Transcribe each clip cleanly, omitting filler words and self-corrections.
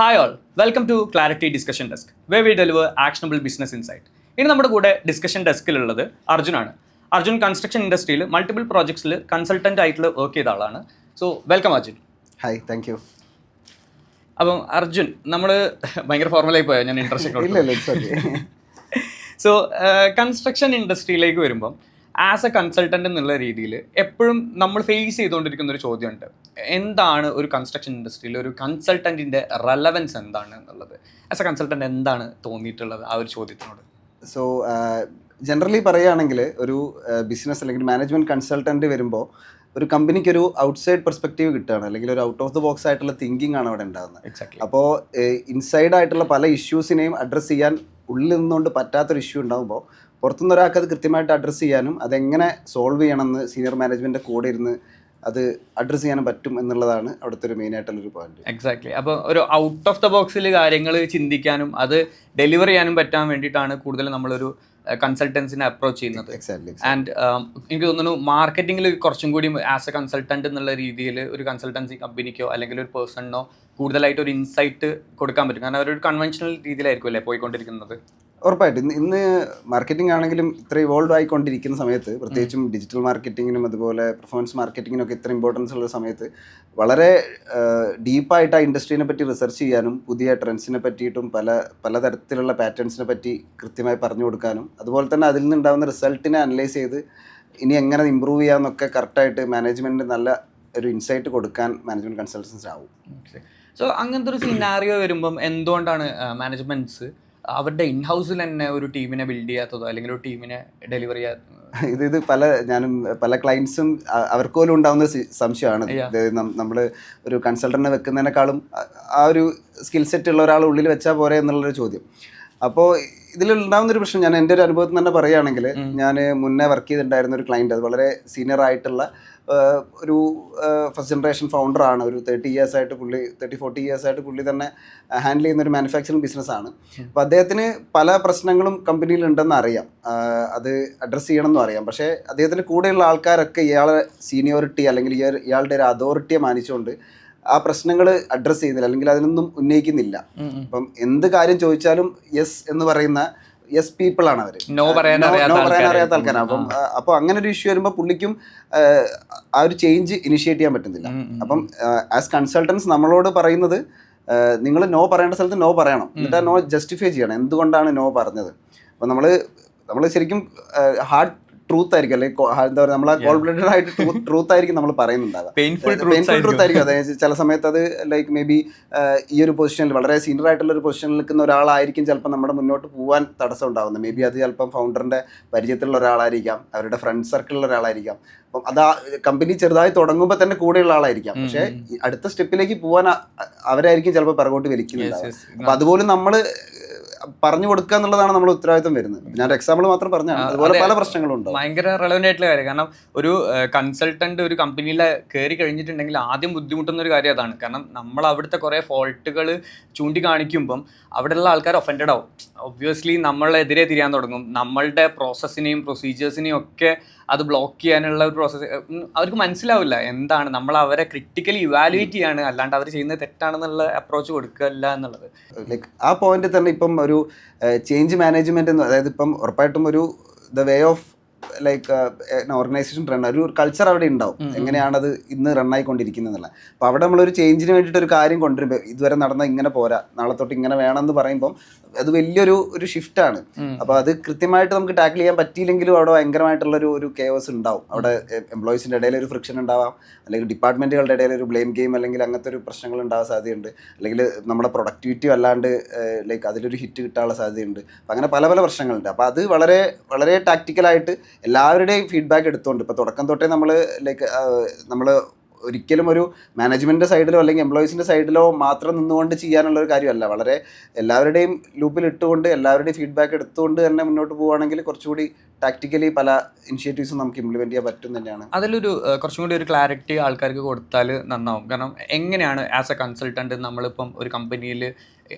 Hi all, welcome to clarity discussion desk, where we deliver actionable business insight. ഇനി നമ്മുടെ കൂടെ discussion ഡെസ്കിലുള്ളത് അർജുനാണ്. അർജുൻ കൺസ്ട്രക്ഷൻ ഇൻഡസ്ട്രിയിൽ മൾട്ടിപ്പിൾ പ്രോജക്ട്സിൽ കൺസൾട്ടൻ്റ് ആയിട്ട് വർക്ക് ചെയ്ത ആളാണ്. So welcome Arjun. Hi, thank you. അപ്പം അർജുൻ, നമ്മൾ ഭയങ്കര ഫോർമലായി പോയോ ഞാൻ ഇൻട്രസ്റ്റ്? സോ കൺസ്ട്രക്ഷൻ ഇൻഡസ്ട്രിയിലേക്ക് വരുമ്പം ആസ് എ കൺസൾട്ടൻ്റ് എന്നുള്ള രീതിയിൽ എപ്പോഴും നമ്മൾ ഫേസ് ചെയ്തുകൊണ്ടിരിക്കുന്ന ഒരു ചോദ്യമുണ്ട്. എന്താണ് ഒരു കൺസ്ട്രക്ഷൻ ഇൻഡസ്ട്രിയിൽ ഒരു കൺസൾട്ടൻറ്റിൻ്റെ റെലവൻസ് എന്താണ് എന്നുള്ളത്? ആസ് എ കൺസൾട്ടൻ്റ് എന്താണ് തോന്നിയിട്ടുള്ളത് ആ ഒരു ചോദ്യത്തിനോട്? സോ ജനറലി പറയുകയാണെങ്കിൽ ഒരു ബിസിനസ് അല്ലെങ്കിൽ മാനേജ്മെൻറ്റ് കൺസൾട്ടൻറ്റ് വരുമ്പോൾ ഒരു കമ്പനിക്ക് ഒരു ഔട്ട്സൈഡ് പെർസ്പെക്റ്റീവ് കിട്ടുകയാണ്, അല്ലെങ്കിൽ ഒരു ഔട്ട് ഓഫ് ദ ബോക്സ് ആയിട്ടുള്ള തിങ്കിങ് ആണ് അവിടെ ഉണ്ടാകുന്നത്. അപ്പോൾ ഇൻസൈഡ് ആയിട്ടുള്ള പല ഇഷ്യൂസിനെയും അഡ്രസ്സ് ചെയ്യാൻ ഉള്ളിൽ നിന്നുകൊണ്ട് പറ്റാത്തൊരു ഇഷ്യൂ ഉണ്ടാകുമ്പോൾ പുറത്തുനിന്ന് ഒരാൾക്ക് അത് കൃത്യമായിട്ട് അഡ്രസ്സ് ചെയ്യാനും അതെങ്ങനെ സോൾവ് ചെയ്യണമെന്ന് സീനിയർ മാനേജ്മെൻറ്റിൻ്റെ കൂടെ ഇരുന്ന് അത് അഡ്രസ്സ് ചെയ്യാനും പറ്റും എന്നുള്ളതാണ് അവിടുത്തെ ഒരു മെയിൻ ആയിട്ടുള്ളൊരു പോയിന്റ്. എക്സാക്ട്ലി. അപ്പോൾ ഒരു ഔട്ട് ഓഫ് ദ ബോക്സിൽ കാര്യങ്ങൾ ചിന്തിക്കാനും അത് ഡെലിവർ ചെയ്യാനും പറ്റാൻ വേണ്ടിയിട്ടാണ് കൂടുതൽ നമ്മളൊരു കൺസൾട്ടൻസിനെ അപ്രോച്ച് ചെയ്യുന്നത്. ആൻഡ് എനിക്ക് തോന്നുന്നു മാർക്കറ്റിംഗിൽ കുറച്ചും കൂടി ആസ് എ കൺസൾട്ടൻറ്റ് എന്നുള്ള രീതിയിൽ ഒരു കൺസൾട്ടൻസി കമ്പനിക്കോ അല്ലെങ്കിൽ ഒരു പേഴ്സണിനോ കൂടുതലായിട്ട് ഒരു ഇൻസൈറ്റ് കൊടുക്കാൻ പറ്റും. കാരണം അവരൊരു കൺവെൻഷണൽ രീതിയിലായിരിക്കും അല്ലേ പോയിക്കൊണ്ടിരിക്കുന്നത്. ഉറപ്പായിട്ടും ഇന്ന് മാർക്കറ്റിംഗ് ആണെങ്കിലും ഇത്ര ഇവോൾവ് ആയിക്കൊണ്ടിരിക്കുന്ന സമയത്ത്, പ്രത്യേകിച്ചും ഡിജിറ്റൽ മാർക്കറ്റിങ്ങിനും അതുപോലെ പെർഫോമൻസ് മാർക്കറ്റിങ്ങിനൊക്കെ ഇത്ര ഇമ്പോർട്ടൻസ് ഉള്ള സമയത്ത് വളരെ ഡീപ്പായിട്ട് ആ ഇൻഡസ്ട്രീനെ പറ്റി റിസർച്ച് ചെയ്യാനും പുതിയ ട്രെൻഡ്സിനെ പറ്റിയിട്ടും പലതരത്തിലുള്ള പാറ്റേൺസിനെ പറ്റി കൃത്യമായി പറഞ്ഞു കൊടുക്കാനും അതുപോലെ തന്നെ അതിൽ നിന്നുണ്ടാകുന്ന റിസൾട്ടിനെ അനലൈസ് ചെയ്ത് ഇനി എങ്ങനെ ഇമ്പ്രൂവ് ചെയ്യാമെന്നൊക്കെ കറക്റ്റായിട്ട് മാനേജ്മെൻറ്റ് നല്ല ഒരു ഇൻസൈറ്റ് കൊടുക്കാൻ മാനേജ്മെൻറ്റ് കൺസൾട്ടൻസ് ആവും. സോ അങ്ങനത്തെ ഒരു സിനാറിയോ വരുമ്പം എന്തുകൊണ്ടാണ് മാനേജ്മെൻറ്റ്സ് അവരുടെ ഇൻഹൗസിൽ തന്നെ ഒരു ടീമിനെ ബിൽഡ് ചെയ്യാത്തതോ അല്ലെങ്കിൽ ഒരു ടീമിനെ ഡെലിവർ ചെയ്യാത്തതോ? ഇത് പല ക്ലയൻസും അവർക്ക് പോലും ഉണ്ടാകുന്ന സംശയമാണ്. നമ്മൾ ഒരു കൺസൾട്ടൻറ്റിനെ വെക്കുന്നതിനേക്കാളും ആ ഒരു സ്കിൽ സെറ്റ് ഉള്ള ഒരാൾ ഉള്ളിൽ വെച്ചാൽ പോരെ എന്നുള്ളൊരു ചോദ്യം. അപ്പോൾ ഇതിലുണ്ടാകുന്നൊരു പ്രശ്നം ഞാൻ എൻ്റെ ഒരു അനുഭവത്തിൽ തന്നെ പറയുകയാണെങ്കിൽ, ഞാൻ മുന്നേ വർക്ക് ചെയ്തിട്ടുണ്ടായിരുന്ന ഒരു ക്ലയൻറ്റ്, അത് വളരെ സീനിയർ ആയിട്ടുള്ള ഒരു ഫസ്റ്റ് ജനറേഷൻ ഫൗണ്ടറാണ്. ഒരു 30-40 years ആയിട്ട് പുള്ളി തന്നെ ഹാൻഡിൽ ചെയ്യുന്ന ഒരു മാനുഫാക്ചറിങ് ബിസിനസ്സാണ്. അപ്പോൾ അദ്ദേഹത്തിന് പല പ്രശ്നങ്ങളും കമ്പനിയിലുണ്ടെന്ന് അറിയാം, അത് അഡ്രസ്സ് ചെയ്യണമെന്നും അറിയാം. പക്ഷേ അദ്ദേഹത്തിൻ്റെ കൂടെയുള്ള ആൾക്കാരൊക്കെ ഇയാളെ സീനിയോറിറ്റി അല്ലെങ്കിൽ ഇയാളുടെ ഒരു അതോറിറ്റിയെ മാനിച്ചുകൊണ്ട് ആ പ്രശ്നങ്ങൾ അഡ്രസ്സ് ചെയ്യുന്നില്ല, അല്ലെങ്കിൽ അതിനൊന്നും ഉന്നയിക്കുന്നില്ല. അപ്പം എന്ത് കാര്യം ചോദിച്ചാലും യെസ് എന്ന് പറയുന്ന യെസ് പീപ്പിൾ ആണ് അവർ, നോ പറയാൻ അറിയാത്ത ആൾക്കാരാണ്. അപ്പോൾ അങ്ങനെ ഒരു ഇഷ്യൂ വരുമ്പോൾ പുള്ളിക്കും ആ ഒരു ചേഞ്ച് ഇനിഷ്യേറ്റ് ചെയ്യാൻ പറ്റുന്നില്ല. അപ്പം ആസ് കൺസൾട്ടൻസ് നമ്മളോട് പറയുന്നത്, നിങ്ങൾ നോ പറയേണ്ട സ്ഥലത്ത് നോ പറയണം, എന്നിട്ട് ആ നോ ജസ്റ്റിഫൈ ചെയ്യണം എന്തുകൊണ്ടാണ് നോ പറഞ്ഞത്. അപ്പോൾ നമ്മൾ ശരിക്കും ഹാർഡ് ട്രൂത്ത് ആയിരിക്കും, അല്ലെങ്കിൽ എന്താ പറയുക, നമ്മൾ കോൾ ബ്ലഡഡ് ആയിട്ട് ട്രൂത്ത് ആയിരിക്കും നമ്മൾ പറയുന്നുണ്ടാകുക. പെയിൻഫുൾ ട്രൂത്ത് ആയിരിക്കും. അതായത് ചില സമയത്ത് അത് ലൈക്ക് മേ ബി ഈ ഒരു പൊസിഷനിൽ വളരെ സീനിയർ ആയിട്ടുള്ള ഒരു പൊസിഷനിൽ നിൽക്കുന്ന ഒരാളായിരിക്കും ചിലപ്പോൾ നമ്മുടെ മുന്നോട്ട് പോകാൻ തടസ്സം ഉണ്ടാകുന്നത്. മേ ബി അത് ചിലപ്പം ഫൗണ്ടറിൻ്റെ പരിചയത്തിലുള്ള ഒരാളായിരിക്കാം, അവരുടെ ഫ്രണ്ട് സർക്കിളിലുള്ള ഒരാളായിരിക്കാം. അപ്പം അത് ആ കമ്പനി ചെറുതായി തുടങ്ങുമ്പോൾ തന്നെ കൂടെയുള്ള ആളായിരിക്കാം. പക്ഷേ അടുത്ത സ്റ്റെപ്പിലേക്ക് പോകാൻ അവരായിരിക്കും ചിലപ്പോൾ പിറകോട്ട് വലിക്കുന്നുണ്ടാവുക. അപ്പം അതുപോലും നമ്മൾ പറഞ്ഞു കൊടുക്കുക എന്നുള്ളതാണ് നമ്മുടെ ഉത്തരവാദിത്വം വരുന്നത്. ഞാൻ ഒരു എക്സാമ്പിൾ മാത്രം പറഞ്ഞാണ്, അതുപോലെ പല പ്രശ്നങ്ങളും ഉണ്ട്. ഭയങ്കര റെലവൻ്റ് ആയിട്ടുള്ള കാര്യം. കാരണം ഒരു കൺസൾട്ടന്റ് ഒരു കമ്പനിയിൽ കയറി കഴിഞ്ഞിട്ടുണ്ടെങ്കിൽ ആദ്യം ബുദ്ധിമുട്ടുന്ന ഒരു കാര്യം അതാണ്. കാരണം നമ്മൾ അവിടുത്തെ കുറേ ഫോൾട്ടുകൾ ചൂണ്ടിക്കാണിക്കുമ്പം അവിടെയുള്ള ആൾക്കാർ ഒഫൻഡഡ് ആവും. ഒബ്വിയസ്ലി നമ്മളെതിരെ തിരിയാൻ തുടങ്ങും. നമ്മളുടെ പ്രോസസ്സിനെയും പ്രൊസീജിയേഴ്സിനെയും ഒക്കെ അത് ബ്ലോക്ക് ചെയ്യാനുള്ള ഒരു പ്രോസസ്സ് അവർക്ക് മനസ്സിലാവില്ല. എന്താണ് നമ്മൾ അവരെ ക്രിട്ടിക്കലി ഇവാലുവേറ്റ് ചെയ്യാണ്, അല്ലാണ്ട് അവർ ചെയ്യുന്നത് തെറ്റാണെന്നുള്ള അപ്രോച്ച് കൊടുക്കില്ല എന്നുള്ളത്. ലൈക്ക് ആ പോയിന്റിൽ തന്നെ ഇപ്പം ഒരു ചേഞ്ച് മാനേജ്മെന്റ് എന്ന്, അതായത് ഇപ്പം ഉറപ്പായിട്ടും ഒരു the way of like organisation run, ഒരു കൾച്ചർ അവിടെ ഉണ്ടാവും, എങ്ങനെയാണത് ഇന്ന് റണ്ണായിക്കൊണ്ടിരിക്കുന്നത് എന്നുള്ളത്. അപ്പോൾ അവിടെ നമ്മളൊരു ചേഞ്ചിന് വേണ്ടിയിട്ട് ഒരു കാര്യം കൊണ്ടുവരുമ്പോൾ ഇതുവരെ നടന്ന ഇങ്ങനെ പോരാ, നാളെ തൊട്ട് ഇങ്ങനെ വേണമെന്ന് പറയുമ്പം അത് വലിയൊരു ഷിഫ്റ്റാണ്. അപ്പോൾ അത് കൃത്യമായിട്ട് നമുക്ക് ടാക്കിൾ ചെയ്യാൻ പറ്റിയില്ലെങ്കിലും അവിടെ ഭയങ്കരമായിട്ടുള്ളൊരു കെയോസ് ഉണ്ടാവും. അവിടെ എംപ്ലോയീസിൻ്റെ ഇടയിൽ ഒരു ഫ്രിക്ഷൻ ഉണ്ടാവാം, അല്ലെങ്കിൽ ഡിപ്പാർട്ട്മെൻറ്റുകളുടെ ഇടയിൽ ഒരു ബ്ലെയിം ഗെയിം അല്ലെങ്കിൽ അങ്ങനത്തെ ഒരു പ്രശ്നങ്ങൾ ഉണ്ടാവാൻ സാധ്യതയുണ്ട്. അല്ലെങ്കിൽ നമ്മുടെ പ്രൊഡക്ടിവിറ്റി അല്ലാണ്ട് ലൈക്ക് അതിലൊരു ഹിറ്റ് കിട്ടാനുള്ള സാധ്യതയുണ്ട്. അപ്പം അങ്ങനെ പല പ്രശ്നങ്ങളുണ്ട്. അപ്പോൾ അത് വളരെ വളരെ ടാക്റ്റിക്കലായിട്ട് എല്ലാവരുടെയും ഫീഡ്ബാക്ക് എടുത്തുകൊണ്ട്, ഇപ്പോൾ തുടക്കം തൊട്ടേ നമ്മൾ ഒരിക്കലും ഒരു മാനേജ്മെൻറ്റിൻ്റെ സൈഡിലോ അല്ലെങ്കിൽ എംപ്ലോയീസിൻ്റെ സൈഡിലോ മാത്രം നിന്നുകൊണ്ട് ചെയ്യാനുള്ളൊരു കാര്യമല്ല. വളരെ എല്ലാവരുടെയും ലൂപ്പിൽ ഇട്ടുകൊണ്ട് എല്ലാവരുടെയും ഫീഡ്ബാക്ക് എടുത്തുകൊണ്ട് തന്നെ മുന്നോട്ട് പോവുകയാണെങ്കിൽ കുറച്ചുകൂടി ടാക്ടിക്കലി പല ഇനിഷ്യേറ്റീവ്സും നമുക്ക് ഇംപ്ലിമെന്റ് ചെയ്യാൻ പറ്റും തന്നെയാണ്. അതിലൊരു കുറച്ചും കൂടി ഒരു ക്ലാരിറ്റി ആൾക്കാർക്ക് കൊടുത്താൽ നന്നാവും. കാരണം എങ്ങനെയാണ് ആസ് എ കൺസൾട്ടൻറ്റ് നമ്മളിപ്പം ഒരു കമ്പനിയിൽ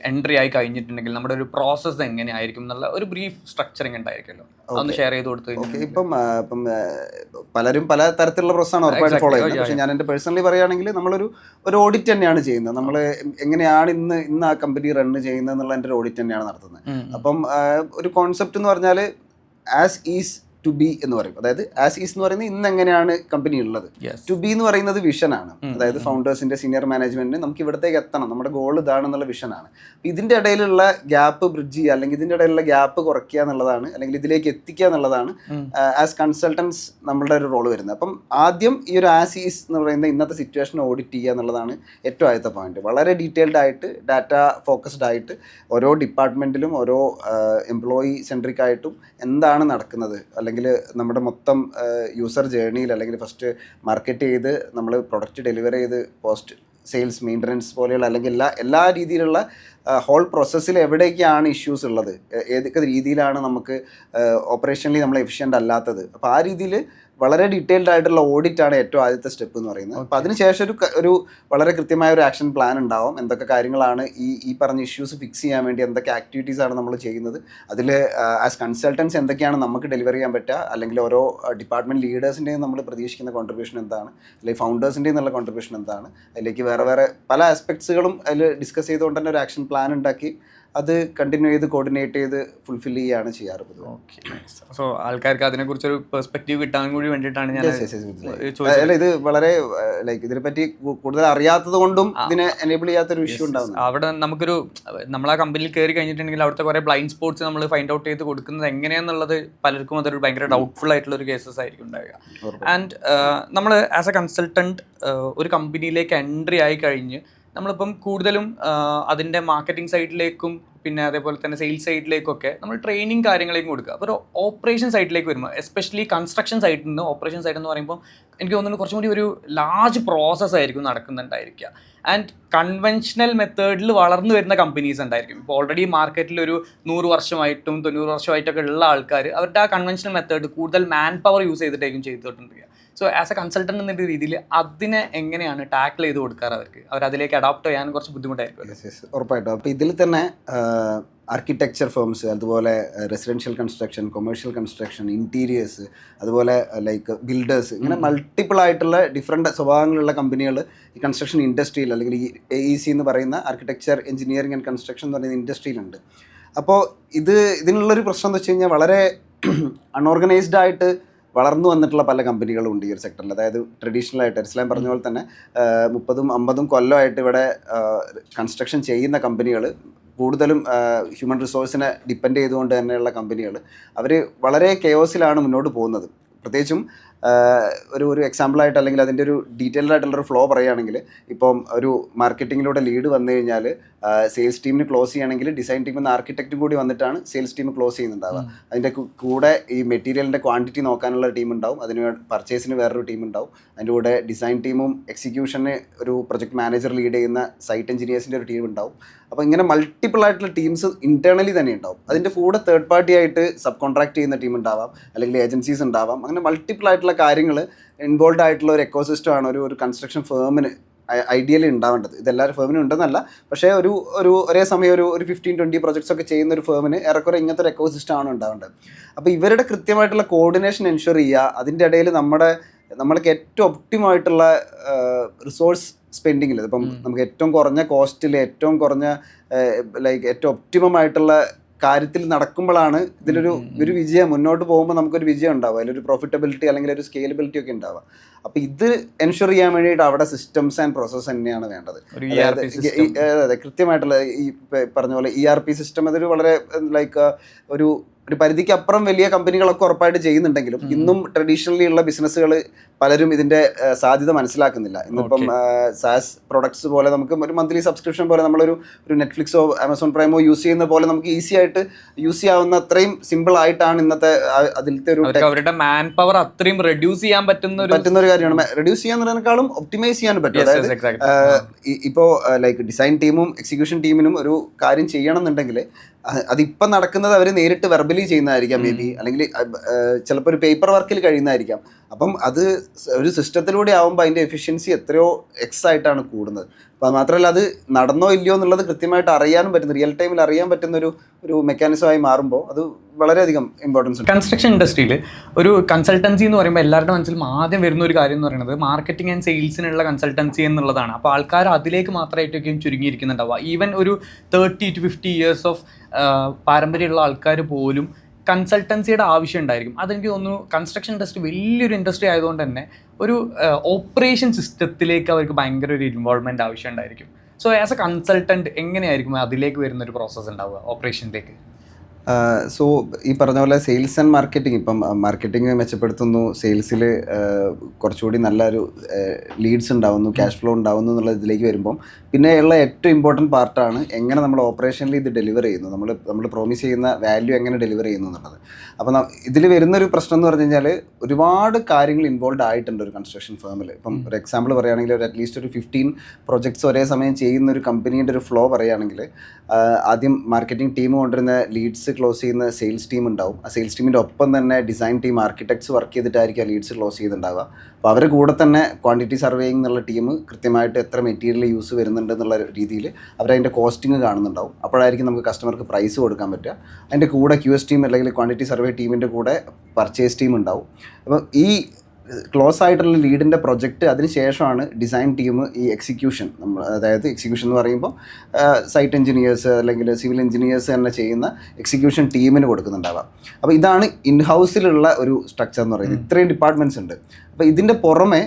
എൻട്രി ആയി കഴിഞ്ഞിട്ടുണ്ടെങ്കിൽ നമ്മുടെ ഒരു പ്രോസസ്സ് എങ്ങനെയായിരിക്കും എന്നുള്ള ഒരു ബ്രീഫ് സ്ട്രക്ചറിങ് ഉണ്ടായിരിക്കുമല്ലോ, അതൊന്ന് ഷെയർ ചെയ്ത് കൊടുത്തു. ഓക്കെ, ഇപ്പം പലരും പല തരത്തിലുള്ള പ്രോസസ്സാണ് ഉറപ്പായിട്ട് ഫോളോ ചെയ്യുന്നത്. പക്ഷേ ഞാൻ എൻ്റെ പേഴ്സണലി പറയുകയാണെങ്കിൽ നമ്മളൊരു ഓഡിറ്റ് തന്നെയാണ് ചെയ്യുന്നത്. നമ്മൾ എങ്ങനെയാണ് ഇന്ന് ആ കമ്പനി റൺ ചെയ്യുന്നത് എന്നുള്ള എൻ്റെ ഒരു ഓഡിറ്റ് തന്നെയാണ് നടത്തുന്നത്. അപ്പം ഒരു കോൺസെപ്റ്റ് എന്ന് പറഞ്ഞാൽ ആസ് ഈസ് ടു ബി എന്ന് പറയും. അതായത് ആസ് ഈസ് എന്ന് പറയുന്നത് ഇന്ന് എങ്ങനെയാണ് കമ്പനി ഉള്ളത്, ടു ബി എന്ന് പറയുന്നത് വിഷനാണ്. അതായത് ഫൗണ്ടേഴ്സിന്റെ സീനിയർ മാനേജ്മെന്റിന് നമുക്ക് ഇവിടത്തേക്ക് എത്തണം, നമ്മുടെ ഗോൾ ഇതാണെന്നുള്ള വിഷനാണ്. ഇതിന്റെ ഇടയിലുള്ള ഗ്യാപ്പ് ബ്രിഡ്ജ് ചെയ്യുക, അല്ലെങ്കിൽ ഇതിന്റെ ഇടയിലുള്ള ഗ്യാപ്പ് കുറയ്ക്കുക എന്നുള്ളതാണ്, അല്ലെങ്കിൽ ഇതിലേക്ക് എത്തിക്കുക എന്നുള്ളതാണ് ആസ് കൺസൾട്ടൻസ് നമ്മളുടെ ഒരു റോൾ വരുന്നത്. അപ്പം ആദ്യം ഈ ഒരു ആസ് ഈസ് എന്ന് പറയുന്ന ഇന്നത്തെ സിറ്റുവേഷൻ ഓഡിറ്റ് ചെയ്യുക എന്നുള്ളതാണ് ഏറ്റവും ആദ്യത്തെ പോയിന്റ്. വളരെ ഡീറ്റെയിൽഡ് ആയിട്ട് ഡാറ്റ ഫോക്കസ്ഡ് ആയിട്ട് ഓരോ ഡിപ്പാർട്ട്മെന്റിലും ഓരോ എംപ്ലോയി സെൻട്രിക് ആയിട്ടും എന്താണ് നടക്കുന്നത്, അല്ലെങ്കിൽ നമ്മുടെ മൊത്തം യൂസർ ജേർണിയിൽ, അല്ലെങ്കിൽ ഫസ്റ്റ് മാർക്കറ്റ് ചെയ്ത് നമ്മൾ പ്രൊഡക്റ്റ് ഡെലിവർ ചെയ്ത് പോസ്റ്റ് സെയിൽസ് മെയിൻ്റനൻസ് പോലെയുള്ള, അല്ലെങ്കിൽ എല്ലാ രീതിയിലുള്ള ഹോൾ പ്രോസസ്സിൽ എവിടേക്കാണ് ഇഷ്യൂസ് ഉള്ളത്, ഏതൊക്കെ രീതിയിലാണ് നമുക്ക് ഓപ്പറേഷനലി നമ്മൾ എഫിഷ്യൻ്റ് അല്ലാത്തത്. അപ്പോൾ ആ രീതിയിൽ വളരെ ഡീറ്റെയിൽഡ് ആയിട്ടുള്ള ഓഡിറ്റാണ് ഏറ്റവും ആദ്യത്തെ സ്റ്റെപ്പ് എന്ന് പറയുന്നത്. അപ്പോൾ അതിനുശേഷം ഒരു വളരെ കൃത്യമായ ഒരു ആക്ഷൻ പ്ലാൻ ഉണ്ടാവും. എന്തൊക്കെ കാര്യങ്ങളാണ് ഈ പറഞ്ഞ ഇഷ്യൂസ് ഫിക്സ് ചെയ്യാൻ വേണ്ടി എന്തൊക്കെ ആക്ടിവിറ്റീസ് ആണ് നമ്മൾ ചെയ്യുന്നത്, അതിൽ ആസ് കൺസൾട്ടൻസ് എന്തൊക്കെയാണ് നമുക്ക് ഡെലിവർ ചെയ്യാൻ പറ്റുക, അല്ലെങ്കിൽ ഓരോ ഡിപ്പാർട്ട്മെൻറ്റ് ലീഡേഴ്സിൻ്റെയും നമ്മൾ പ്രതീക്ഷിക്കുന്ന കോൺട്രിബ്യൂഷൻ എന്താണ്, അല്ലെങ്കിൽ ഫൗണ്ടേഴ്സിൻ്റെയും എന്നുള്ള കോൺട്രിബ്യൂഷൻ എന്താണ്, അതിലേക്ക് വേറെ പല ആസ്പെക്ട്സുകളും അതിൽ ഡിസ്കസ് ചെയ്തുകൊണ്ട് തന്നെ ഒരു ആക്ഷൻ പ്ലാൻ ഉണ്ടാക്കി അത് കണ്ടിന്യൂ ചെയ്ത് കോർഡിനേറ്റ് ചെയ്ത് ഫുൾഫിൽ ചെയ്യുകയാണ് ചെയ്യാറ്. ഓക്കെ, സോ ആൾക്കാർക്ക് അതിനെക്കുറിച്ചൊരു പെർസ്പെക്റ്റീവ് കിട്ടാൻ കൂടി വേണ്ടിയിട്ടാണ് ഞാൻ അല്ല, ഇത് വളരെ ലൈക്ക് ഇതിനെപ്പറ്റി കൂടുതൽ അറിയാത്തത് കൊണ്ടും ഇതിനെ എനേബിൾ ചെയ്യാത്തൊരു ഇഷ്യൂ ഉണ്ടാകുന്നത്. അവിടെ നമുക്കൊരു നമ്മളാ കമ്പനിയിൽ കയറി കഴിഞ്ഞിട്ടുണ്ടെങ്കിൽ അവിടുത്തെ കുറേ ബ്ലൈൻഡ് സ്പോട്ട്സ് നമ്മൾ ഫൈൻഡ് ഔട്ട് ചെയ്ത് കൊടുക്കുന്നത് എങ്ങനെയാണെന്നുള്ളത് പലർക്കും അതൊരു ഭയങ്കര ഡൗട്ട്ഫുൾ ആയിട്ടുള്ള ഒരു കേസസ് ആയിരിക്കും ഉണ്ടാവുക. ആൻഡ് നമ്മൾ ആസ് എ കൺസൾട്ടൻറ്റ് ഒരു കമ്പനിയിലേക്ക് എൻട്രി ആയി കഴിഞ്ഞ് നമ്മളിപ്പം കൂടുതലും അതിൻ്റെ മാർക്കറ്റിംഗ് സൈഡിലേക്കും പിന്നെ അതേപോലെ തന്നെ സെയിൽസ് സൈഡിലേക്കൊക്കെ നമ്മൾ ട്രെയിനിങ് കാര്യങ്ങളേക്കും കൊടുക്കുക. അപ്പോൾ ഒരു ഓപ്പറേഷൻ സൈഡിലേക്ക് വരുമ്പോൾ, എസ്പെഷ്യലി കൺസ്ട്രക്ഷൻ സൈഡിൽ നിന്ന് ഓപ്പറേഷൻ സൈഡ് എന്ന് പറയുമ്പോൾ എനിക്ക് തോന്നുന്നു കുറച്ചും കൂടി ഒരു ലാർജ് പ്രോസസ്സ് ആയിരിക്കും നടക്കുന്നുണ്ടായിരിക്കുക. ആൻഡ് കൺവെൻഷണൽ മെത്തേഡിൽ വളർന്നു വരുന്ന കമ്പനീസ് ഉണ്ടായിരിക്കും. ഇപ്പോൾ ഓൾറെഡി മാർക്കറ്റിൽ ഒരു 100 വർഷമായിട്ടും 90 വർഷമായിട്ടൊക്കെ ഉള്ള ആൾക്കാർ അവരുടെ ആ കൺവെൻഷണൽ മെത്തേഡ് കൂടുതൽ മാൻ പവർ യൂസ് ചെയ്തിട്ടായിരിക്കും ചെയ്തിട്ടുണ്ടെങ്കിൽ. സോ ആസ് എ കൺസൾട്ടൻ്റ് എന്ന രീതിയിൽ അതിനെ എങ്ങനെയാണ് ടാക്കിൾ ചെയ്ത് കൊടുക്കാറ് അവരതിലേക്ക് അഡോപ്റ്റ് ചെയ്യാൻ കുറച്ച് ബുദ്ധിമുട്ടായിരിക്കും. ഉറപ്പായിട്ടും. അപ്പോൾ ഇതിൽ തന്നെ ആർക്കിടെക്ചർ ഫേംസ്, അതുപോലെ residential construction, commercial construction, interiors, അതുപോലെ ലൈക്ക് ബിൽഡേഴ്സ്, ഇങ്ങനെ മൾട്ടിപ്പിൾ ആയിട്ടുള്ള ഡിഫറെൻറ്റ് സ്വഭാവങ്ങളുള്ള കമ്പനികൾ ഈ കൺസ്ട്രക്ഷൻ ഇൻഡസ്ട്രിയിൽ, അല്ലെങ്കിൽ ഈ AEC എന്ന് പറയുന്ന ആർക്കിടെക്ചർ എഞ്ചിനീയറിംഗ് ആൻഡ് കൺസ്ട്രക്ഷൻ എന്ന് പറയുന്ന ഇൻഡസ്ട്രിയിലുണ്ട്. അപ്പോൾ ഇതിനുള്ളൊരു പ്രശ്നം എന്ന് വെച്ച് കഴിഞ്ഞാൽ വളരെ അൺഓർഗനൈസ്ഡ് ആയിട്ട് വളർന്നു വന്നിട്ടുള്ള പല കമ്പനികളും ഉണ്ട് ഈ ഒരു സെക്ടറിൽ. അതായത് ട്രഡീഷണൽ ആയിട്ട് ഇസ്ലാം പറഞ്ഞ പോലെ തന്നെ 30-50 കൊല്ലമായിട്ട് ഇവിടെ കൺസ്ട്രക്ഷൻ ചെയ്യുന്ന കമ്പനികൾ, കൂടുതലും ഹ്യൂമൻ റിസോഴ്സിനെ ഡിപ്പെൻഡ് ചെയ്തുകൊണ്ട് തന്നെയുള്ള കമ്പനികൾ, അവർ വളരെ കെയോസിലാണ് മുന്നോട്ട് പോകുന്നത്. പ്രത്യേകിച്ചും ഒരു എക്സാമ്പിളായിട്ട്, അല്ലെങ്കിൽ അതിൻ്റെ ഒരു ഡീറ്റെയിൽഡ് ആയിട്ടുള്ളൊരു ഫ്ലോ പറയുകയാണെങ്കിൽ, ഇപ്പം ഒരു മാർക്കറ്റിങ്ങിലൂടെ ലീഡ് വന്നു കഴിഞ്ഞാൽ സെയിൽസ് ടീമിന് ക്ലോസ് ചെയ്യണമെങ്കിൽ ഡിസൈൻ ടീമിൽ നിന്ന് ആർക്കിടെക്റ്റും കൂടി വന്നിട്ടാണ് സെയിൽസ് ടീം ക്ലോസ് ചെയ്യുന്നുണ്ടാവുക. അതിൻ്റെ കൂടെ ഈ മെറ്റീരിയലിൻ്റെ ക്വാണ്ടിറ്റി നോക്കാനുള്ള ടീം ഉണ്ടാവും, അതിന് പർച്ചേസിന് വേറൊരു ടീം ഉണ്ടാവും, അതിൻ്റെ കൂടെ ഡിസൈൻ ടീമും എക്സിക്യൂഷന് ഒരു പ്രൊജക്ട് മാനേജർ ലീഡ് ചെയ്യുന്ന സൈറ്റ് എഞ്ചിനീയേഴ്സിൻ്റെ ഒരു ടീം ഉണ്ടാവും. അപ്പോൾ ഇങ്ങനെ മൾട്ടിപ്പിൾ ആയിട്ടുള്ള ടീംസ് ഇൻറ്റേർണലി തന്നെ ഉണ്ടാവും. അതിൻ്റെ കൂടെ തേർഡ് പാർട്ടി ആയിട്ട് സബ് കോൺട്രാക്ട് ചെയ്യുന്ന ടീം ഉണ്ടാവാം, അല്ലെങ്കിൽ ഏജൻസീസ് ഉണ്ടാവാം. അങ്ങനെ മൾട്ടിപ്പിൾ ആയിട്ടുള്ള കാര്യങ്ങൾ ഇൻവോൾവ് ആയിട്ടുള്ള ഒരു എക്കോസിസ്റ്റമാണ് ഒരു കൺസ്ട്രക്ഷൻ ഫേമിന് ഐഡിയലി ഉണ്ടാവേണ്ടത്. ഇതെല്ലാവരും ഫേമിനും ഉണ്ടെന്നല്ല, പക്ഷേ ഒരേ സമയം ഒരു 15-20 പ്രൊജക്ട്സ് ഒക്കെ ചെയ്യുന്ന ഒരു ഫേമിന് ഏറെക്കുറെ ഇങ്ങനത്തെ ഒരു എക്കോസിസ്റ്റമാണ് ഉണ്ടാവേണ്ടത്. അപ്പോൾ ഇവരുടെ കൃത്യമായിട്ടുള്ള കോർഡിനേഷൻ എൻഷുർ ചെയ്യുക, അതിൻ്റെ ഇടയിൽ നമ്മൾക്ക് ഏറ്റവും ഒപ്റ്റിമായിട്ടുള്ള റിസോഴ്സ് സ്പെൻഡിങ്ങിൽ, ഇപ്പം നമുക്ക് ഏറ്റവും കുറഞ്ഞ കോസ്റ്റിൽ ഏറ്റവും കുറഞ്ഞ ലൈക്ക് ഏറ്റവും ഒപ്റ്റിമം ആയിട്ടുള്ള കാര്യത്തിൽ നടക്കുമ്പോഴാണ് ഒരു വിജയം മുന്നോട്ട് പോകുമ്പോൾ നമുക്കൊരു വിജയം ഉണ്ടാവുക, അതിലൊരു പ്രോഫിറ്റബിലിറ്റി അല്ലെങ്കിൽ ഒരു സ്കെയിലബിലിറ്റി ഒക്കെ ഉണ്ടാവുക. അപ്പോൾ ഇത് എൻഷുർ ചെയ്യാൻ വേണ്ടിയിട്ട് അവിടെ സിസ്റ്റംസ് ആൻഡ് പ്രോസസ്സ് തന്നെയാണ് വേണ്ടത്. അതെ, കൃത്യമായിട്ടുള്ള ഈ പറഞ്ഞ പോലെ ERP സിസ്റ്റം അതൊരു വളരെ ലൈക്ക് ഒരു പരിധിക്ക് അപ്പുറം വലിയ കമ്പനികളൊക്കെ ഉറപ്പായിട്ട് ചെയ്യുന്നുണ്ടെങ്കിലും ഇന്നും ട്രഡീഷണലി ഉള്ള ബിസിനസ്സുകൾ പലരും ഇതിൻ്റെ സാധ്യത മനസ്സിലാക്കുന്നില്ല. ഇന്നിപ്പം സാസ് പ്രൊഡക്ട്സ് പോലെ നമുക്ക് ഒരു മന്ത്ലി സബ്സ്ക്രിപ്ഷൻ പോലെ നമ്മളൊരു നെറ്റ്ഫ്ലിക്സോ ആമസോൺ പ്രൈമോ യൂസ് ചെയ്യുന്ന പോലെ നമുക്ക് ഈസി ആയിട്ട് യൂസ് ചെയ്യാവുന്ന അത്രയും സിമ്പിൾ ആയിട്ടാണ് ഇന്നത്തെ അതിലത്തെ ഒരു അവരുടെ മാൻ പവർ അത്രയും റെഡ്യൂസ് ചെയ്യാൻ പറ്റുന്ന ഒരു കാര്യമാണ്. റെഡ്യൂസ് ചെയ്യാന്നതിനേക്കാളും ഒപ്റ്റിമൈസ് ചെയ്യാൻ പറ്റും. അതായത് ഇപ്പോൾ ലൈക്ക് ഡിസൈൻ ടീമും എക്സിക്യൂഷൻ ടീമിനും ഒരു കാര്യം ചെയ്യണം എന്നുണ്ടെങ്കിൽ അതിപ്പം നടക്കുന്നത് അവർ നേരിട്ട് വെർബലി മാനുവലി ചെയ്യുന്നതായിരിക്കാം മേ ബി, അല്ലെങ്കിൽ ചിലപ്പോൾ ഒരു പേപ്പർ വർക്കിൽ കഴിയുന്നതായിരിക്കാം. അപ്പം അത് ഒരു സിസ്റ്റത്തിലൂടെ ആകുമ്പോൾ അതിൻ്റെ എഫിഷ്യൻസി എത്രയോ എക്സ് ആയിട്ടാണ് കൂടുന്നത്. അപ്പോൾ അത് മാത്രമല്ല, അത് നടന്നോ ഇല്ലയോ എന്നുള്ളത് കൃത്യമായിട്ട് അറിയാനും പറ്റുന്ന, റിയൽ ടൈമിൽ അറിയാൻ പറ്റുന്ന ഒരു മെക്കാനിസമായി മാറുമ്പോൾ അത് വളരെയധികം ഇമ്പോർട്ടൻസ് ഉണ്ട്. കൺസ്ട്രക്ഷൻ ഇൻഡസ്ട്രിയിൽ ഒരു കൺസൾട്ടൻസി എന്ന് പറയുമ്പോൾ എല്ലാവരുടെ മനസ്സിലും ആദ്യം വരുന്ന ഒരു കാര്യം എന്ന് പറയുന്നത് മാർക്കറ്റിംഗ് ആൻഡ് സെയിൽസിനുള്ള കൺസൾട്ടൻസി എന്നുള്ളതാണ്. അപ്പോൾ ആൾക്കാർ അതിലേക്ക് മാത്രമായിട്ടൊക്കെയും ചുരുങ്ങിയിരിക്കുന്നുണ്ടാവുക. ഈവൻ ഒരു 30 to 50 years ഓഫ് പാരമ്പര്യമുള്ള ആൾക്കാർ പോലും കൺസൾട്ടൻസിയുടെ ആവശ്യം ഉണ്ടായിരിക്കും. അതെനിക്ക് തോന്നുന്നു കൺസ്ട്രക്ഷൻ ഇൻഡസ്ട്രി വലിയൊരു ഇൻഡസ്ട്രി ആയതുകൊണ്ട് തന്നെ ഒരു ഓപ്പറേഷൻ സിസ്റ്റത്തിലേക്ക് അവർക്ക് ഭയങ്കര ഒരു ഇൻവോൾവ്മെൻറ്റ് ആവശ്യം ഉണ്ടായിരിക്കും. സോ ആസ് എ കൺസൾട്ടൻറ്റ് എങ്ങനെയായിരിക്കും അതിലേക്ക് വരുന്നൊരു പ്രോസസ്സ് ഉണ്ടാവുക ഓപ്പറേഷനിലേക്ക്? സോ ഈ പറഞ്ഞ പോലെ സെയിൽസ് ആൻഡ് മാർക്കറ്റിംഗ്, ഇപ്പം മാർക്കറ്റിംഗ് മെച്ചപ്പെടുത്തുന്നു, സെയിൽസിൽ കുറച്ചുകൂടി നല്ലൊരു ലീഡ്സ് ഉണ്ടാവുന്നു, ക്യാഷ് ഫ്ലോ ഉണ്ടാവുന്നു എന്നുള്ള ഇതിലേക്ക് വരുമ്പം പിന്നെയുള്ള ഏറ്റവും ഇമ്പോർട്ടൻറ്റ് പാർട്ടാണ് എങ്ങനെ നമ്മൾ ഓപ്പറേഷനിൽ ഇത് ഡെലിവർ ചെയ്യുന്നു, നമ്മൾ പ്രോമിസ് ചെയ്യുന്ന വാല്യൂ എങ്ങനെ ഡെലിവർ ചെയ്യുന്നു എന്നുള്ളത്. അപ്പോൾ ഇതിൽ വരുന്നൊരു പ്രശ്നം എന്ന് പറഞ്ഞു കഴിഞ്ഞാൽ ഒരുപാട് കാര്യങ്ങൾ ഇൻവോൾവ് ആയിട്ടുണ്ട് ഒരു കൺസ്ട്രക്ഷൻ ഫേമിൽ. ഇപ്പം ഒരു എക്സാമ്പിൾ പറയുകയാണെങ്കിൽ ഒരു അറ്റ്ലീസ്റ്റ് ഒരു 15 പ്രൊജക്ട്സ് ഒരേ സമയം ചെയ്യുന്ന ഒരു കമ്പനീൻ്റെ ഒരു ഫ്ലോ പറയുകയാണെങ്കിൽ ആദ്യം മാർക്കറ്റിംഗ് ടീം കൊണ്ടുവരുന്ന ലീഡ്സ് ക്ലോസ് ചെയ്യുന്ന സെയിൽസ് ടീം ഉണ്ടാവും. ആ സെയിൽസ് ടീമിൻ്റെ ഒപ്പം തന്നെ ഡിസൈൻ ടീം, ആർക്കിടെക്ട്സ് വർക്ക് ചെയ്തിട്ടായിരിക്കും ആ ലീഡ്സ് ക്ലോസ് ചെയ്തിട്ടുണ്ടാവുക. അപ്പോൾ അവരുടെ കൂടെ തന്നെ ക്വാണ്ടിറ്റി സർവേയിങ് എന്നുള്ള ടീം കൃത്യമായിട്ട് എത്ര മെറ്റീരിയൽ യൂസ് വരുന്നുണ്ട് എന്നുള്ള രീതിയിൽ അവരതിൻ്റെ കോസ്റ്റിംഗ് കാണുന്നുണ്ടാവും. അപ്പോഴായിരിക്കും നമുക്ക് കസ്റ്റമർക്ക് പ്രൈസ് കൊടുക്കാൻ പറ്റുക. അതിൻ്റെ കൂടെ QS ടീം അല്ലെങ്കിൽ ക്വാണ്ടിറ്റി സർവേ ടീമിൻ്റെ കൂടെ പർച്ചേസ് ടീം ഉണ്ടാവും. അപ്പോൾ ഈ ക്ലോസ് ആയിട്ടുള്ള ലീഡിൻ്റെ പ്രൊജക്റ്റ് അതിന് ശേഷമാണ് ഡിസൈൻ ടീം ഈ എക്സിക്യൂഷൻ, അതായത് എക്സിക്യൂഷൻ എന്ന് പറയുമ്പോൾ സൈറ്റ് എഞ്ചിനീയേഴ്സ് അല്ലെങ്കിൽ സിവിൽ എഞ്ചിനീയേഴ്സ് തന്നെ ചെയ്യുന്ന എക്സിക്യൂഷൻ ടീമിന് കൊടുക്കുന്നുണ്ടാവാം. അപ്പോൾ ഇതാണ് ഇൻ ഹൗസിലുള്ള ഒരു സ്ട്രക്ചർ എന്ന് പറയുന്നത്. ഇത്രയും ഡിപ്പാർട്ട്മെൻറ്റ്സ് ഉണ്ട്. അപ്പോൾ ഇതിൻ്റെ പുറമെ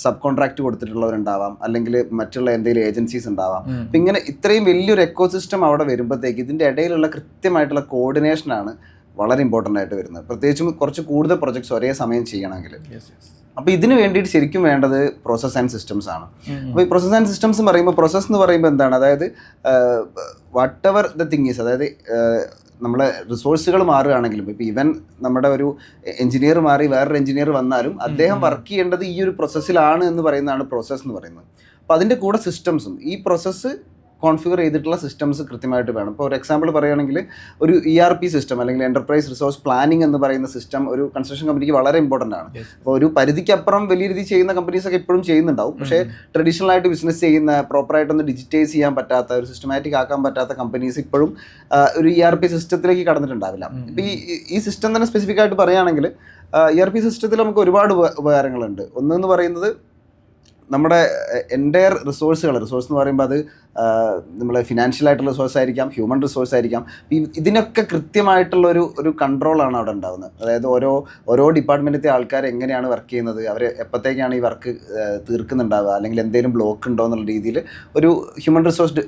സബ് കോൺട്രാക്റ്റ് കൊടുത്തിട്ടുള്ളവരുണ്ടാവാം, അല്ലെങ്കിൽ മറ്റുള്ള എന്തെങ്കിലും ഏജൻസീസ് ഉണ്ടാവാം. അപ്പം ഇങ്ങനെ ഇത്രയും വലിയൊരു എക്കോസിസ്റ്റം അവിടെ വരുമ്പോഴത്തേക്ക് ഇതിൻ്റെ ഇടയിലുള്ള കൃത്യമായിട്ടുള്ള കോർഡിനേഷനാണ് വളരെ ഇമ്പോർട്ടൻ്റ് ആയിട്ട് വരുന്നത്, പ്രത്യേകിച്ചും കുറച്ച് കൂടുതൽ പ്രൊജക്ട്സ് ഒരേ സമയം ചെയ്യണമെങ്കിൽ. അപ്പോൾ ഇതിന് വേണ്ടിയിട്ട് ശരിക്കും വേണ്ടത് പ്രോസസ് ആൻഡ് സിസ്റ്റംസ് ആണ്. അപ്പോൾ ഈ പ്രോസസ് ആൻഡ് സിസ്റ്റംസ് എന്ന് പറയുമ്പോൾ, പ്രോസസ് എന്ന് പറയുമ്പോൾ എന്താണ്, അതായത് what ever the thing is, അതായത് നമ്മളെ റിസോഴ്സുകൾ മാറുകയാണെങ്കിലും, ഇപ്പോൾ ഈവൻ നമ്മുടെ ഒരു എഞ്ചിനീയർ മാറി വേറൊരു എഞ്ചിനീയർ വന്നാലും അദ്ദേഹം വർക്ക് ചെയ്യേണ്ടത് ഈ ഒരു പ്രോസസ്സിലാണ് എന്ന് പറയുന്നതാണ് പ്രോസസ്സ് എന്ന് പറയുന്നത്. അപ്പോൾ അതിൻ്റെ കൂടെ സിസ്റ്റംസും, ഈ പ്രോസസ്സ് കോൺഫിഗർ ചെയ്തിട്ടുള്ള സിസ്റ്റംസ് കൃത്യമായിട്ട് വേണം. ഇപ്പോൾ ഒരു എക്സാമ്പിൾ പറയുകയാണെങ്കിൽ ഒരു ERP സിസ്റ്റം അല്ലെങ്കിൽ എൻ്റർപ്രൈസ് റിസോഴ്സ് പ്ലാനിംഗ് എന്ന് പറയുന്ന സിസ്റ്റം ഒരു കൺസ്ട്രക്ഷൻ കമ്പനിക്ക് വളരെ ഇമ്പോർട്ടൻ്റ് ആണ്. അപ്പോൾ ഒരു പരിധിക്കപ്പുറം വലിയ രീതിയിൽ ചെയ്യുന്ന കമ്പനീസൊക്കെ ഇപ്പോഴും ചെയ്യുന്നുണ്ടാവും. പക്ഷേ ട്രഡീഷണൽ ആയിട്ട് ബിസിനസ് ചെയ്യുന്ന, പ്രോപ്പറായിട്ടൊന്ന് ഡിജിറ്റൈസ് ചെയ്യാൻ പറ്റാത്ത, ഒരു സിസ്റ്റമാറ്റിക് ആക്കാൻ പറ്റാത്ത കമ്പനീസ് ഇപ്പോഴും ഒരു ERP സിസ്റ്റത്തിലേക്ക് കടന്നിട്ടുണ്ടാവില്ല. ഇപ്പോൾ ഈ സിസ്റ്റം തന്നെ സ്പെസിഫിക് ആയിട്ട് പറയുകയാണെങ്കിൽ ERP സിസ്റ്റത്തിൽ നമുക്ക് ഒരുപാട് ഉപകാരങ്ങളുണ്ട്. ഒന്നെന്ന് പറയുന്നത് നമ്മുടെ എൻ്റയർ റിസോഴ്സ് എന്ന് പറയുമ്പോൾ അത് നമ്മളെ ഫിനാൻഷ്യൽ ആയിട്ടുള്ള റിസോഴ്സ് ആയിരിക്കാം, ഹ്യൂമൻ റിസോഴ്സ് ആയിരിക്കാം. ഇതിനൊക്കെ കൃത്യമായിട്ടുള്ള ഒരു കൺട്രോളാണ് അവിടെ ഉണ്ടാകുന്നത്. അതായത് ഓരോ ഡിപ്പാർട്ട്മെൻറ്റിലത്തെ ആൾക്കാർ എങ്ങനെയാണ് വർക്ക് ചെയ്യുന്നത്, അവർ എപ്പോഴത്തേക്കാണ് ഈ വർക്ക് തീർക്കുന്നുണ്ടാവുക, അല്ലെങ്കിൽ എന്തെങ്കിലും ബ്ലോക്ക് ഉണ്ടോ എന്നുള്ള രീതിയിൽ ഒരു ഹ്യൂമൻ റിസോഴ്സ്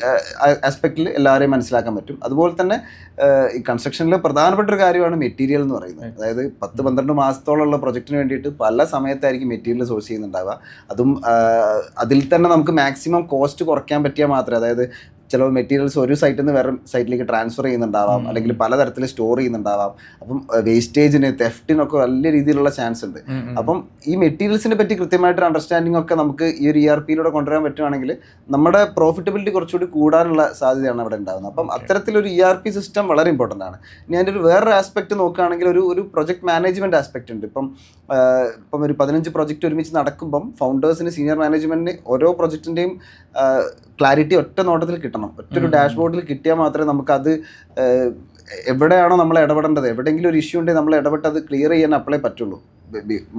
ആസ്പെക്റ്റിൽ എല്ലാവരെയും മനസ്സിലാക്കാൻ പറ്റും. അതുപോലെ തന്നെ ഈ കൺസ്ട്രക്ഷനിൽ പ്രധാനപ്പെട്ട ഒരു കാര്യമാണ് മെറ്റീരിയൽ എന്ന് പറയുന്നത്. അതായത് 10-12 മാസത്തോളമുള്ള പ്രൊജക്റ്റിന് വേണ്ടിയിട്ട് പല സമയത്തായിരിക്കും മെറ്റീരിയൽ സോഴ്സ് ചെയ്യുന്നുണ്ടാവുക. അതും അതിൽ തന്നെ നമുക്ക് മാക്സിമം കോസ്റ്റ് കുറയ്ക്കാൻ പറ്റിയാൽ മാത്രമേ, അതായത് ചില മെറ്റീരിയൽസ് ഒരു സൈറ്റിൽ നിന്ന് വേറെ സൈറ്റിലേക്ക് ട്രാൻസ്ഫർ ചെയ്യുന്നുണ്ടാവാം, അല്ലെങ്കിൽ പലതരത്തിൽ സ്റ്റോർ ചെയ്യുന്നുണ്ടാവാം. അപ്പം വേസ്റ്റേജിന്, തെഫ്റ്റിനൊക്കെ വലിയ രീതിയിലുള്ള ചാൻസ് ഉണ്ട്. അപ്പം ഈ മെറ്റീരിയൽസിനെ പറ്റി കൃത്യമായിട്ടൊരു അണ്ടർസ്റ്റാൻഡിംഗ് ഒക്കെ നമുക്ക് ഈ ഒരു ERPയിലൂടെ കൊണ്ടുവരാൻ പറ്റുവാണെങ്കിൽ നമ്മുടെ പ്രോഫിറ്റബിലിറ്റി കുറച്ചുകൂടി കൂടാനുള്ള സാധ്യതയാണ് അവിടെ ഉണ്ടാകുന്നത്. അപ്പം അത്തരത്തിലൊരു ERP സിസ്റ്റം വളരെ ഇമ്പോർട്ടൻ്റ് ആണ്. ഇനി അതിൻ്റെ ഒരു വേറൊരു ആസ്പെക്ട് നോക്കുകയാണെങ്കിൽ ഒരു പ്രൊജക്ട് മാനേജ്മെൻറ്റ് ആസ്പെക്റ്റ് ഉണ്ട്. ഇപ്പം ഒരു 15 പ്രൊജക്റ്റ് ഒരുമിച്ച് നടക്കുമ്പം ഫൗണ്ടേഴ്സിന്, സീനിയർ മാനേജ്മെൻറ്റിന് ഓരോ പ്രൊജക്റ്റിൻ്റെയും ക്ലാരിറ്റി ഒറ്റ നോട്ടത്തിൽ കിട്ടണം. ഒറ്റൊരു ഡാഷ്ബോർഡിൽ കിട്ടിയാൽ മാത്രമേ നമുക്കത് എവിടെയാണോ നമ്മൾ ഇടപെടേണ്ടത്, എവിടെയെങ്കിലും ഒരു ഇഷ്യൂ ഉണ്ടെങ്കിൽ നമ്മൾ ഇടപെട്ടത് ക്ലിയർ ചെയ്യാൻ അപ്ലൈ പറ്റുള്ളൂ.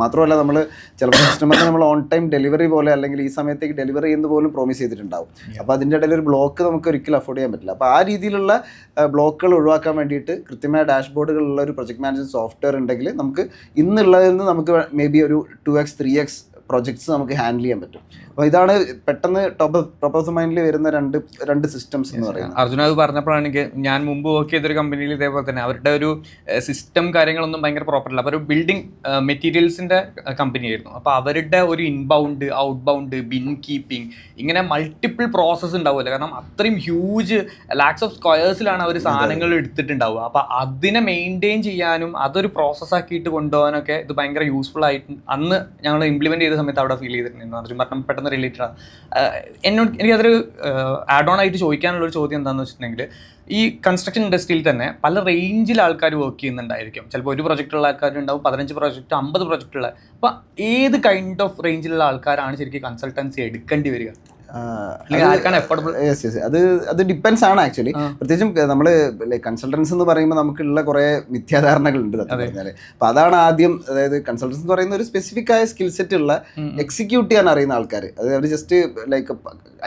മാത്രമല്ല, നമ്മൾ ചിലപ്പോൾ കസ്റ്റമറിന് നമ്മൾ ഓൺ ടൈം ഡെലിവറി പോലെ, അല്ലെങ്കിൽ ഈ സമയത്തേക്ക് ഡെലിവറി ചെയ്യുന്നത് പോലും പ്രോമിസ് ചെയ്തിട്ടുണ്ടാവും. അപ്പോൾ അതിൻ്റെ ഇടയിൽ ഒരു ബ്ലോക്ക് നമുക്ക് ഒരിക്കലും അഫോർഡ് ചെയ്യാൻ പറ്റില്ല. അപ്പോൾ ആ രീതിയിലുള്ള ബ്ലോക്കുകൾ ഒഴിവാക്കാൻ വേണ്ടിയിട്ട് കൃത്യമായ ഡാഷ്ബോർഡുകളുള്ള ഒരു പ്രൊജക്ട് മാനേജ്മെൻറ്റ് സോഫ്റ്റ്വെയർ ഉണ്ടെങ്കിൽ നമുക്ക് ഇന്നുള്ളതിൽ നിന്ന് നമുക്ക് മേ ബി ഒരു 2x 3x പ്രൊജക്ട്സ് നമുക്ക് ഹാൻഡിൽ ചെയ്യാൻ പറ്റും. അപ്പോൾ ഇതാണ് പെട്ടെന്ന് ടോപ്പ് ഓഫ് മൈൻഡിൽ വരുന്ന രണ്ട് സിസ്റ്റംസ് എന്ന് പറയുന്നത്. അർജുന അത് പറഞ്ഞപ്പോഴാണ് എനിക്ക്, ഞാൻ മുമ്പ് വർക്ക് ചെയ്തൊരു കമ്പനിയിൽ ഇതേപോലെ തന്നെ അവരുടെ ഒരു സിസ്റ്റം കാര്യങ്ങളൊന്നും ഭയങ്കര പ്രോപ്പറല്ല. അപ്പോൾ ഒരു ബിൽഡിംഗ് മെറ്റീരിയൽസിൻ്റെ കമ്പനി ആയിരുന്നു. അപ്പോൾ അവരുടെ ഒരു inbound, out bound, bin keeping, ഇങ്ങനെ മൾട്ടിപ്പിൾ പ്രോസസ്സ് ഉണ്ടാവുമല്ലോ. കാരണം അത്രയും ഹ്യൂജ് ലാക്സ് ഓഫ് സ്ക്വയേഴ്സിലാണ് അവർ സാധനങ്ങൾ എടുത്തിട്ടുണ്ടാവുക. അപ്പോൾ അതിനെ മെയിൻറ്റെയിൻ ചെയ്യാനും അതൊരു പ്രോസസ്സാക്കിയിട്ട് കൊണ്ടുപോകാനൊക്കെ ഇത് ഭയങ്കര യൂസ്ഫുൾ ആയിട്ട് അന്ന് ഞങ്ങൾ ഇംപ്ലിമെൻറ്റ് ചെയ്ത സമയത്ത് അവിടെ ഫീൽ ചെയ്തിട്ടുണ്ടായിരുന്നു. അർജുൻ പറഞ്ഞ പെട്ടെന്ന് റിലേറ്റഡ് ആണ്. എനിക്കതൊരു ആഡ് ഓൺ ആയിട്ട് ചോദിക്കാനുള്ളൊരു ചോദ്യം എന്താണെന്ന് വെച്ചിട്ടുണ്ടെങ്കിൽ, ഈ കൺസ്ട്രക്ഷൻ ഇൻഡസ്ട്രിയിൽ തന്നെ പല റേഞ്ചിൽ ആൾക്കാർ വർക്ക് ചെയ്യുന്നുണ്ടായിരിക്കും. ചിലപ്പോൾ ഒരു പ്രൊജക്റ്റുള്ള ആൾക്കാരുണ്ടാവും, 15 പ്രൊജക്റ്റ്, 50 പ്രൊജക്റ്റുള്ള. അപ്പോൾ ഏത് കൈൻഡ് ഓഫ് റേഞ്ചിലുള്ള ആൾക്കാരാണ് ശരിക്കും കൺസൾട്ടൻസി എടുക്കേണ്ടി വരിക? അത് ഡിപ്പെൻസ് ആണ് ആക്ച്വലി. പ്രത്യേകിച്ചും നമ്മൾ കൺസൾട്ടൻസ് എന്ന് പറയുമ്പോൾ നമുക്കുള്ള കുറെ മിഥ്യാധാരണകളുണ്ട് പറഞ്ഞാല്. അപ്പൊ അതാണ് ആദ്യം, അതായത് കൺസൾട്ടൻസ് എന്ന് പറയുന്ന ഒരു സ്പെസിഫിക് ആയ സ്കിൽ സെറ്റ് ഉള്ള എക്സിക്യൂട്ട് ചെയ്യാൻ അറിയുന്ന ആൾക്കാർ. അത് അവർ ജസ്റ്റ് ലൈക്ക്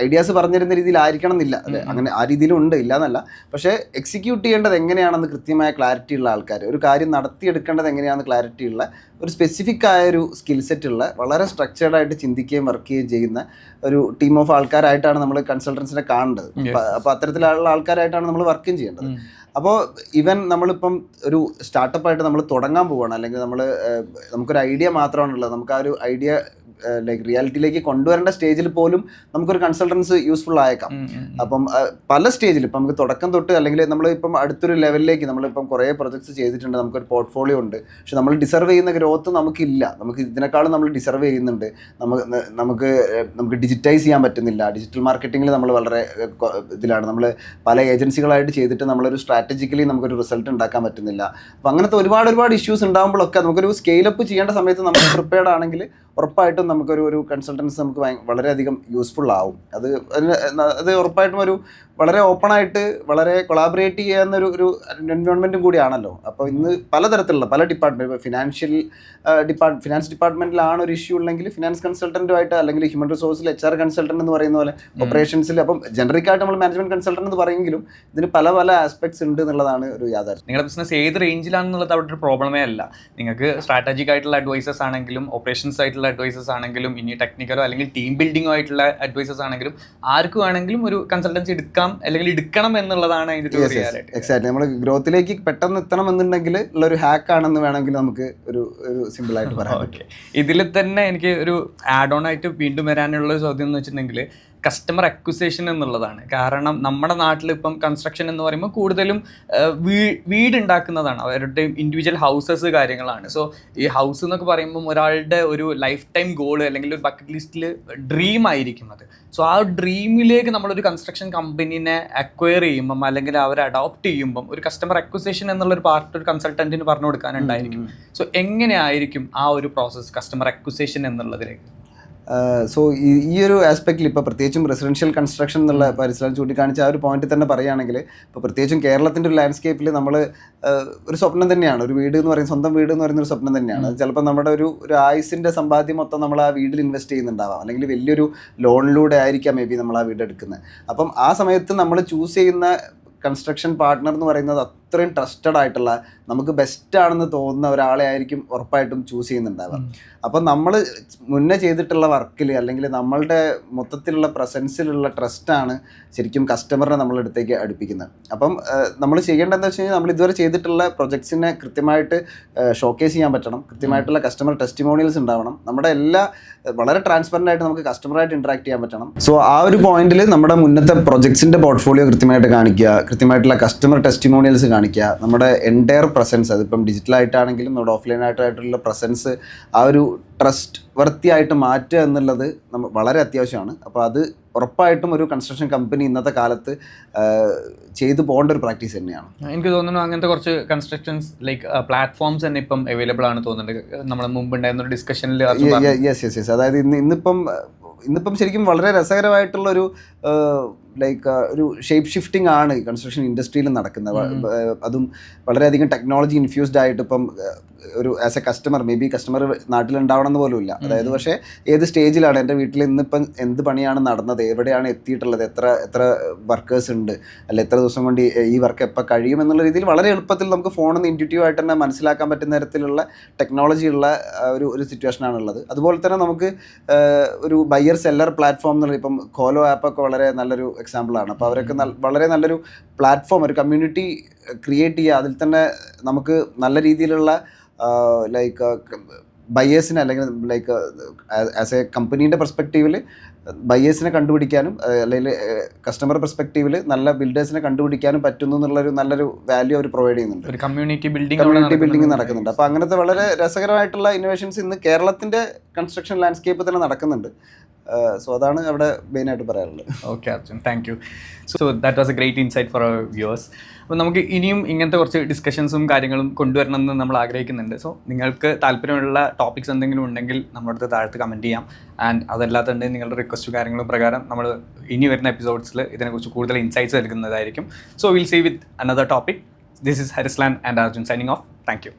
ഐഡിയാസ് പറഞ്ഞിരുന്ന രീതിയിലായിരിക്കണം എന്നില്ല, അല്ലെ? അങ്ങനെ ആ രീതിയിലും ഉണ്ട്, ഇല്ല എന്നല്ല. പക്ഷേ എക്സിക്യൂട്ട് ചെയ്യേണ്ടത് എങ്ങനെയാണെന്ന് കൃത്യമായ ക്ലാരിറ്റി ഉള്ള ആൾക്കാർ, ഒരു കാര്യം നടത്തിയെടുക്കേണ്ടത് എങ്ങനെയാണെന്ന് ക്ലാരിറ്റി ഉള്ള ഒരു സ്പെസിഫിക് ആയ ഒരു സ്കിൽ സെറ്റ് ഉള്ള, വളരെ സ്ട്രക്ചേർഡ് ആയിട്ട് ചിന്തിക്കുകയും വർക്ക് ചെയ്യുകയും ചെയ്യുന്ന ഒരു ടീം ഓഫ് ആൾക്കാരായിട്ടാണ് നമ്മൾ കൺസൾട്ടൻസിനെ കാണേണ്ടത്. അപ്പോൾ അത്തരത്തിലുള്ള ആൾക്കാരായിട്ടാണ് നമ്മൾ വർക്കും ചെയ്യേണ്ടത്. അപ്പോൾ ഈവൻ നമ്മളിപ്പം ഒരു സ്റ്റാർട്ടപ്പായിട്ട് നമ്മൾ തുടങ്ങാൻ പോവുകയാണ്, അല്ലെങ്കിൽ നമുക്കൊരു ഐഡിയ മാത്രമാണുള്ളത്, നമുക്ക് ആ ഒരു ഐഡിയ ലൈക്ക് റിയാലിറ്റിയിലേക്ക് കൊണ്ടുവരേണ്ട സ്റ്റേജിൽ പോലും നമുക്കൊരു കൺസൾട്ടൻസ് യൂസ്ഫുൾ ആയേക്കാം. അപ്പം പല സ്റ്റേജിൽ ഇപ്പം നമുക്ക് തുടക്കം തൊട്ട്, അല്ലെങ്കിൽ നമ്മളിപ്പം അടുത്തൊരു ലെവലിലേക്ക് നമ്മളിപ്പം കുറേ പ്രൊജക്ട്സ് ചെയ്തിട്ടുണ്ട്, നമുക്കൊരു പോർട്ട്ഫോളിയോ ഉണ്ട്, പക്ഷെ നമ്മൾ ഡിസർവ് ചെയ്യുന്ന ഗ്രോത്ത് നമുക്കില്ല. നമുക്ക് ഇതിനേക്കാളും നമ്മൾ ഡിസർവ് ചെയ്യുന്നുണ്ട്. നമുക്ക് ഡിജിറ്റൈസ് ചെയ്യാൻ പറ്റുന്നില്ല. ഡിജിറ്റൽ മാർക്കറ്റിങ്ങിൽ നമ്മൾ വളരെ ഇതിലാണ്. നമ്മൾ പല ഏജൻസികളായിട്ട് ചെയ്തിട്ട് നമ്മളൊരു സ്ട്രാറ്റജിക്കലി നമുക്കൊരു റിസൾട്ട് ഉണ്ടാക്കാൻ പറ്റുന്നില്ല. അപ്പം അങ്ങനത്തെ ഒരുപാട് ഇഷ്യൂസ് ഉണ്ടാകുമ്പോഴൊക്കെ നമുക്കൊരു സ്കെയിലപ്പ് ചെയ്യേണ്ട സമയത്ത് നമ്മൾ പ്രിപ്പയർഡ് ആണെങ്കിൽ ഉറപ്പായിട്ടും നമുക്കൊരു കൺസൾട്ടൻസി നമുക്ക് വളരെയധികം യൂസ്ഫുൾ ആവും. അത് ഉറപ്പായിട്ടും വളരെ ഓപ്പണായിട്ട് വളരെ കൊളാബറേറ്റ് ചെയ്യാവുന്ന ഒരു എൻവയോൺമെൻറ്റും കൂടിയാണല്ലോ. അപ്പോൾ ഇന്ന് പലതരത്തിലുള്ള പല ഡിപ്പാർട്ട്മെൻറ്റ്, ഫിനാൻസ് ഡിപ്പാർട്ട്മെൻറ്റിലാണ് ഒരു ഇഷ്യൂ ഉണ്ടെങ്കിൽ ഫിനാൻസ് കൺസൾട്ടൻറ്റുമായിട്ട്, അല്ലെങ്കിൽ ഹ്യൂമൻ റിസോഴ്സിൽ HR കൺസൾട്ടൻ്റ് എന്ന് പറയുന്ന പോലെ ഓപ്പറേഷൻസിൽ, അപ്പം ജനറിക്കായിട്ട് നമ്മൾ മാനേജ്മെൻറ്റ് കൺസൾട്ടൻ്റ് എന്ന് പറയുമെങ്കിലും ഇതിന് പല ആസ്പെക്ട്സ് ഉണ്ട് എന്നുള്ളതാണ് ഒരു യാഥാർത്ഥ്യം. നിങ്ങളുടെ ബിസിനസ് ഏത് റേഞ്ചിലാണെന്നുള്ളത് അവിടെ ഒരു പ്രോബ്ലമേ അല്ല. നിങ്ങൾക്ക് സ്ട്രാറ്റജിക് ആയിട്ടുള്ള അഡ്വൈസസ് ആണെങ്കിലും, ഓപ്പറേഷൻസ് ആയിട്ടുള്ള അഡ്വൈസസ് ആണെങ്കിലും, ഇനി ടെക്നിക്കലോ അല്ലെങ്കിൽ ടീം ബിൽഡിങ്ങോ ആയിട്ടുള്ള അഡ്വൈസസ് ആണെങ്കിലും, ആർക്കും ആണെങ്കിലും ഒരു കൺസൾട്ടൻസി എടുക്കണം എന്നുള്ളതാണ് അതിൻ്റെ ഒരു റിയാലിറ്റി. എക്സാക്ട്ലി. നമ്മൾ ഗ്രോത്തിലേക്ക് പെട്ടെന്ന് എത്തണം എന്നുണ്ടെങ്കിൽ ഉള്ളൊരു ഹാക്ക് ആണെന്ന് വേണമെങ്കിൽ നമുക്ക് ഒരു സിമ്പിൾ ആയിട്ട് പറയാം. ഓക്കെ, ഇതിൽ തന്നെ എനിക്ക് ഒരു ആഡ് ഓൺ ആയിട്ട് വീണ്ടും വരാനുള്ള ചോദ്യം എന്ന് വെച്ചിട്ടുണ്ടെങ്കിൽ കസ്റ്റമർ അക്വിസിഷൻ എന്നുള്ളതാണ്. കാരണം നമ്മുടെ നാട്ടിൽ ഇപ്പം കൺസ്ട്രക്ഷൻ എന്ന് പറയുമ്പോൾ കൂടുതലും വീടുണ്ടാക്കുന്നതാണ്, അവരുടെ ഇൻഡിവിജ്വൽ ഹൗസസ് കാര്യങ്ങളാണ്. സോ ഈ ഹൗസ് എന്നൊക്കെ പറയുമ്പം ഒരാളുടെ ഒരു ലൈഫ് ടൈം ഗോള് അല്ലെങ്കിൽ ഒരു ബക്കറ്റ് ലിസ്റ്റിൽ ഡ്രീം ആയിരിക്കും അത്. സോ ആ ഡ്രീമിലേക്ക് നമ്മളൊരു കൺസ്ട്രക്ഷൻ കമ്പനീനെ അക്വയർ ചെയ്യുമ്പം അല്ലെങ്കിൽ അവരെ അഡോപ്റ്റ് ചെയ്യുമ്പം ഒരു കസ്റ്റമർ അക്വിസിഷൻ എന്നുള്ളൊരു പാർട്ട് ഒരു കൺസൾട്ടൻറ്റിന് പറഞ്ഞു കൊടുക്കാനുണ്ടായിരിക്കും. സോ എങ്ങനെയായിരിക്കും ആ ഒരു പ്രോസസ്സ് കസ്റ്റമർ അക്വിസിഷൻ എന്നുള്ളതിലേക്ക്? സോ ഈ ഒരു ആസ്പെക്റ്റിൽ ഇപ്പോൾ പ്രത്യേകിച്ചും റെസിഡൻഷ്യൽ കൺസ്ട്രക്ഷൻ എന്നുള്ള പരിസരം ചൂണ്ടിക്കാണിച്ച ആ ഒരു പോയിന്റിൽ തന്നെ പറയുകയാണെങ്കിൽ, ഇപ്പോൾ പ്രത്യേകിച്ചും കേരളത്തിൻ്റെ ഒരു ലാൻഡ്സ്കേപ്പിൽ നമ്മൾ ഒരു സ്വപ്നം തന്നെയാണ് ഒരു വീട് എന്ന് പറയുന്നത്, സ്വന്തം വീട് എന്ന് പറയുന്ന ഒരു സ്വപ്നം തന്നെയാണ്. ചിലപ്പോൾ നമ്മുടെ ഒരു ആയുസിൻ്റെ സമ്പാദ്യം മൊത്തം നമ്മൾ ആ വീട്ടിൽ ഇൻവെസ്റ്റ് ചെയ്യുന്നുണ്ടാവാം, അല്ലെങ്കിൽ വലിയൊരു ലോണിലൂടെ ആയിരിക്കാം മേ ബി നമ്മൾ ആ വീട് എടുക്കുന്നത്. അപ്പം ആ സമയത്ത് നമ്മൾ ചൂസ് ചെയ്യുന്ന കൺസ്ട്രക്ഷൻ പാർട്ട്ണർ എന്ന് പറയുന്നത് അത്രയും ട്രസ്റ്റഡ് ആയിട്ടുള്ള, നമുക്ക് ബെസ്റ്റ് ആണെന്ന് തോന്നുന്ന ഒരാളെ ആയിരിക്കും ഉറപ്പായിട്ടും ചൂസ് ചെയ്യുന്നുണ്ടാവുക. അപ്പം നമ്മൾ മുന്നേ ചെയ്തിട്ടുള്ള വർക്കിൽ അല്ലെങ്കിൽ നമ്മളുടെ മൊത്തത്തിലുള്ള പ്രസൻസിലുള്ള ട്രസ്റ്റാണ് ശരിക്കും കസ്റ്റമറിനെ നമ്മളടുത്തേക്ക് അടുപ്പിക്കുന്നത്. അപ്പം നമ്മൾ ചെയ്യേണ്ടതെന്ന് വെച്ച് കഴിഞ്ഞാൽ, നമ്മൾ ഇതുവരെ ചെയ്തിട്ടുള്ള പ്രൊജക്ട്സിനെ കൃത്യമായിട്ട് ഷോക്കേസ് ചെയ്യാൻ പറ്റണം, കൃത്യമായിട്ടുള്ള കസ്റ്റമർ ടെസ്റ്റിമോണിയൽസ് ഉണ്ടാവണം, നമ്മുടെ എല്ലാ വളരെ ട്രാൻസ്പെറൻ്റ് ആയിട്ട് നമുക്ക് കസ്റ്റമറായിട്ട് ഇൻട്രാക്ട് ചെയ്യാൻ പറ്റണം. സോ ആ ഒരു പോയിന്റിൽ നമ്മുടെ മുന്നത്തെ പ്രൊജക്ട്സിൻ്റെ പോർട്ട്ഫോളിയോ കൃത്യമായിട്ട് കാണിക്കുക, കൃത്യമായിട്ടുള്ള കസ്റ്റമർ ടെസ്റ്റിമോണിയൽസ് കാണിക്കുക, നമ്മുടെ എൻറ്റയർ പ്രസൻസ്, അതിപ്പം ഡിജിറ്റലായിട്ടാണെങ്കിലും നമ്മുടെ ഓഫ്ലൈൻ ആയിട്ടുള്ള പ്രസൻസ് ആ ഒരു ട്രസ്റ്റ് വർത്തിയായിട്ട് മാറ്റുക എന്നുള്ളത് വളരെ അത്യാവശ്യമാണ്. അപ്പോൾ അത് ഉറപ്പായിട്ടും ഒരു കൺസ്ട്രക്ഷൻ കമ്പനി ഇന്നത്തെ കാലത്ത് ചെയ്തു പോകേണ്ട ഒരു പ്രാക്ടീസ് തന്നെയാണ്. എനിക്ക് തോന്നുന്നു അങ്ങനത്തെ കുറച്ച് കൺസ്ട്രക്ഷൻസ് ലൈക്ക് പ്ലാറ്റ്ഫോംസ് തന്നെ ഇപ്പം അവൈലബിൾ ആണ് തോന്നുന്നുണ്ട്. നമ്മൾ മുമ്പ് ഉണ്ടായിരുന്ന ഒരു ഡിസ്കഷനിൽ യെസ് അതായത് ഇന്നിപ്പം ശരിക്കും വളരെ രസകരമായിട്ടുള്ളൊരു ലൈക്ക് ഒരു ഷേപ്പ് ഷിഫ്റ്റിംഗ് ആണ് കൺസ്ട്രക്ഷൻ ഇൻഡസ്ട്രിയിൽ നടക്കുന്നത്. അതും വളരെയധികം ടെക്നോളജി ഇൻഫ്യൂസ്ഡ് ആയിട്ട് ഇപ്പം ഒരു as a customer, may be customer നാട്ടിലുണ്ടാവണം എന്ന് പോലും ഇല്ല. അതായത് പക്ഷേ ഏത് സ്റ്റേജിലാണ് എൻ്റെ വീട്ടിൽ ഇന്നിപ്പം എന്ത് പണിയാണ് നടന്നത്, എവിടെയാണ് എത്തിയിട്ടുള്ളത്, എത്ര വർക്കേഴ്സ് ഉണ്ട്, അല്ല എത്ര ദിവസം കൊണ്ട് ഈ വർക്ക് എപ്പോൾ കഴിയും എന്നുള്ള രീതിയിൽ വളരെ എളുപ്പത്തിൽ നമുക്ക് ഫോണിൽ നിന്ന് ഇൻറ്റ്യൂട്ടീവ് ആയിട്ട് തന്നെ മനസ്സിലാക്കാൻ പറ്റുന്ന തരത്തിലുള്ള ടെക്നോളജി ഉള്ള ഒരു സിറ്റുവേഷനാണുള്ളത്. അതുപോലെ തന്നെ നമുക്ക് ഒരു ബയ്യർ സെല്ലർ പ്ലാറ്റ്ഫോം എന്നുള്ള ഇപ്പം കോലോ ആപ്പൊക്കെ വളരെ നല്ലൊരു എക്സാമ്പിളാണ്. അപ്പോൾ അവരൊക്കെ വളരെ നല്ലൊരു പ്ലാറ്റ്ഫോം, ഒരു കമ്മ്യൂണിറ്റി ക്രിയേറ്റ് ചെയ്യുക, അതിൽ തന്നെ നമുക്ക് നല്ല രീതിയിലുള്ള ലൈക്ക് ബയേഴ്സിന് അല്ലെങ്കിൽ ലൈക്ക് ആസ് എ കമ്പനീൻ്റെ പെർസ്പെക്റ്റീവിൽ ബയേഴ്സിനെ കണ്ടുപിടിക്കാനും അല്ലെങ്കിൽ കസ്റ്റമർ പെർസ്പെക്റ്റീവിൽ നല്ല ബിൽഡേഴ്സിനെ കണ്ടുപിടിക്കാനും പറ്റുന്നു എന്നുള്ളൊരു നല്ലൊരു വാല്യൂ അവർ പ്രൊവൈഡ് ചെയ്യുന്നുണ്ട്. ഒരു കമ്മ്യൂണിറ്റി ബിൽഡിംഗ് നടക്കുന്നുണ്ട്. അപ്പോൾ അങ്ങനത്തെ വളരെ രസകരമായിട്ടുള്ള ഇന്നോവേഷൻസ് ഇന്ന് കേരളത്തിൻ്റെ കൺസ്ട്രക്ഷൻ ലാൻഡ്സ്കേപ്പ് തന്നെ നടക്കുന്നുണ്ട്. സോ അതാണ് അവിടെ മെയിനായിട്ട് പറയാനുള്ളത്. Okay Arjun, thank you. So that was a great insight for our viewers. അപ്പോൾ നമുക്ക് ഇനിയും ഇങ്ങനത്തെ കുറച്ച് ഡിസ്കഷൻസും കാര്യങ്ങളും കൊണ്ടുവരണമെന്ന് നമ്മൾ ആഗ്രഹിക്കുന്നുണ്ട്. സോ നിങ്ങൾക്ക് താല്പര്യമുള്ള ടോപ്പിക്സ് എന്തെങ്കിലും ഉണ്ടെങ്കിൽ നമ്മുടെ അടുത്ത് താഴത്ത് കമൻറ്റ് ചെയ്യാം. ആൻഡ് അതല്ലാത്തുണ്ടെങ്കിൽ നിങ്ങളുടെ റിക്വസ്റ്റും കാര്യങ്ങളും പ്രകാരം നമ്മൾ ഇനി വരുന്ന എപ്പിസോഡ്സിൽ ഇതിനെക്കുറിച്ച് കൂടുതൽ ഇൻസൈറ്റ്സ് നൽകുന്നതായിരിക്കും. So will see with another topic. This is Harislan and Arjun signing off. Thank U.